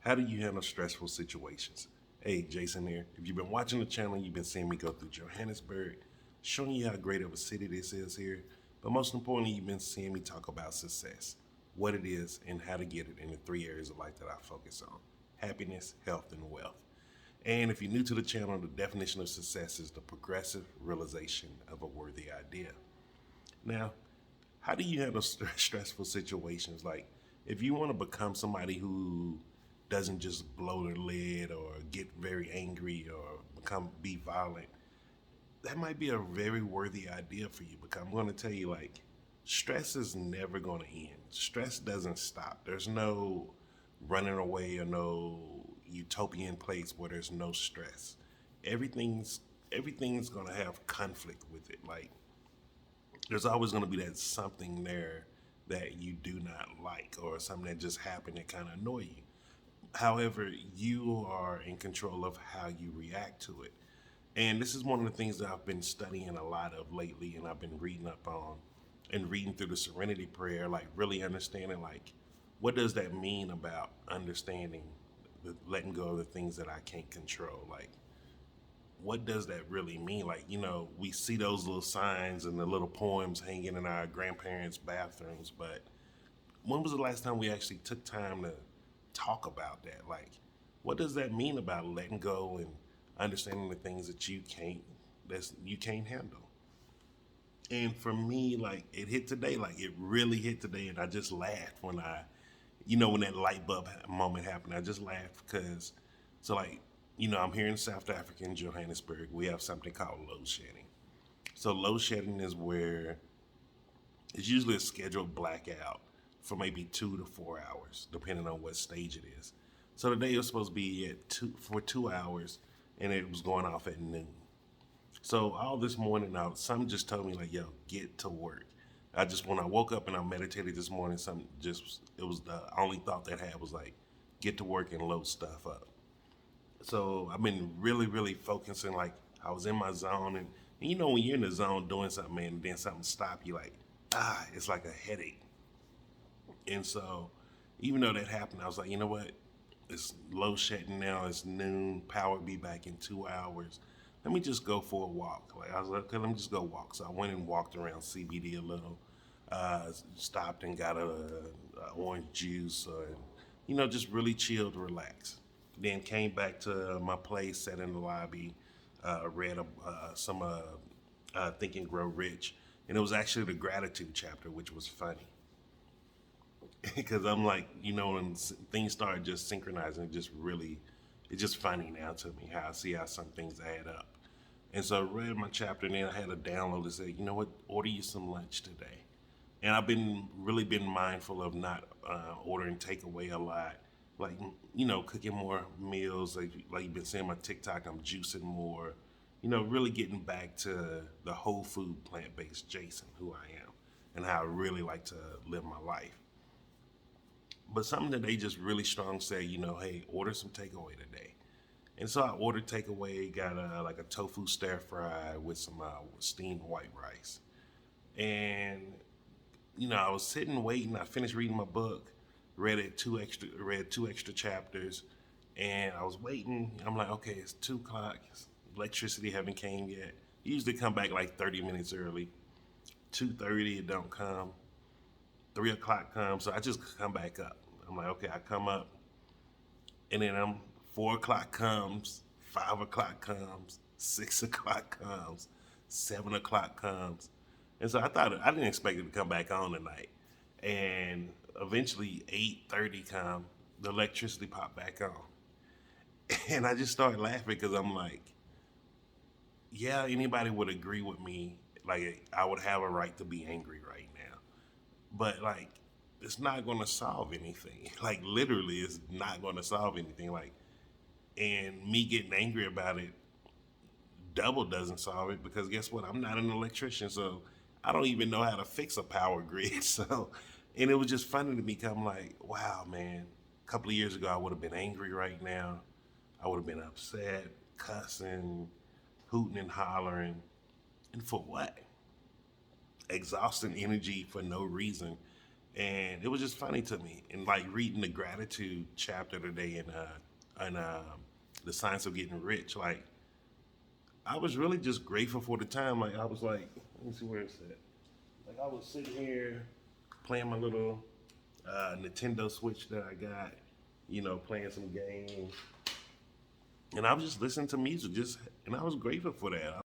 How do you handle stressful situations? Hey, Jason here. If you've been watching the channel, you've been seeing me go through Johannesburg, showing you how great of a city this is here. But most importantly, you've been seeing me talk about success, what it is, and how to get it in the three areas of life that I focus on: happiness, health, and wealth. And if you're new to the channel, the definition of success is the progressive realization of a worthy idea. Now, how do you handle stressful situations? Like, if you want to become somebody who doesn't just blow their lid or get very angry or be violent, that might be a very worthy idea for you. Because I'm going to tell you, like, stress is never going to end. Stress doesn't stop. There's no running away or no utopian place where there's no stress. Everything's everything's going to have conflict with it. Like, there's always going to be that something there that you do not like or something that just happened that kind of annoy you. However, you are in control of how you react to it. And this is one of the things that I've been studying a lot of lately, and I've been reading up on and reading through the serenity prayer, like really understanding, like, what does that mean about understanding letting go of the things that I can't control? Like, what does that really mean? Like, we see those little signs and the little poems hanging in our grandparents' bathrooms, but when was the last time we actually took time to talk about that? Like, what does that mean about letting go and understanding the things that you can't handle? And for me, like, it hit today. Like, it really hit today, and I just laughed when that light bulb moment happened. I just laughed because, so like, I'm here in South Africa in Johannesburg. We have something called load shedding. So load shedding is where it's usually a scheduled blackout for maybe 2 to 4 hours, depending on what stage it is. So today it was supposed to be for 2 hours, and it was going off at noon. So all this morning, now something just told me, like, yo, get to work. When I woke up and I meditated this morning, it was the only thought that I had was like, get to work and load stuff up. So I've been really, really focusing. Like, I was in my zone, and when you're in the zone doing something, man, and then something stop you, like, it's like a headache. And so, even though that happened, I was like, you know what? It's low shedding now. It's noon. Power be back in 2 hours. Let me just go for a walk. Like, I was like, okay, let me just go walk. So I went and walked around CBD a little. Stopped and got a orange juice, or just really chilled, relaxed. Then came back to my place, sat in the lobby, read some Think and Grow Rich, and it was actually the gratitude chapter, which was funny because I'm like, when things start just synchronizing, it's just funny now to me how I see how some things add up. And so I read my chapter, and then I had a download that said, you know what, order you some lunch today. And I've been mindful of not ordering takeaway a lot, like, cooking more meals. Like you've been seeing my TikTok, I'm juicing more. Really getting back to the whole food, plant based Jason, who I am, and how I really like to live my life. But something that they just really strong say, hey, order some takeaway today. And so I ordered takeaway, got like a tofu stir fry with some steamed white rice. And I was sitting waiting. I finished reading my book, read two extra chapters, and I was waiting. I'm like, okay, it's 2 o'clock. Electricity haven't came yet. Usually come back like 30 minutes early. 2:30, it don't come. 3 o'clock comes, so I just come back up. I'm like, okay, I come up, and then 4 o'clock comes, 5 o'clock comes, 6 o'clock comes, 7 o'clock comes, and so I didn't expect it to come back on tonight, and eventually 8:30 come, the electricity popped back on, and I just started laughing because I'm like, yeah, anybody would agree with me, like I would have a right to be angry right now, but like it's not going to solve anything. Like, literally, it's not going to solve anything. Like, and me getting angry about it double doesn't solve it because guess what? I'm not an electrician, so I don't even know how to fix a power grid. So, and it was just funny to me because I'm like, wow, man. A couple of years ago, I would have been angry right now. I would have been upset, cussing, hooting and hollering, and for what? Exhausting energy for no reason. and it was just funny to me. And like reading the gratitude chapter today in the science of getting rich, like I was really just grateful for the time. Like I was like, let me see where it's at. Like I was sitting here playing my little Nintendo Switch that I got, playing some games, and I was just listening to music, and I was grateful for that.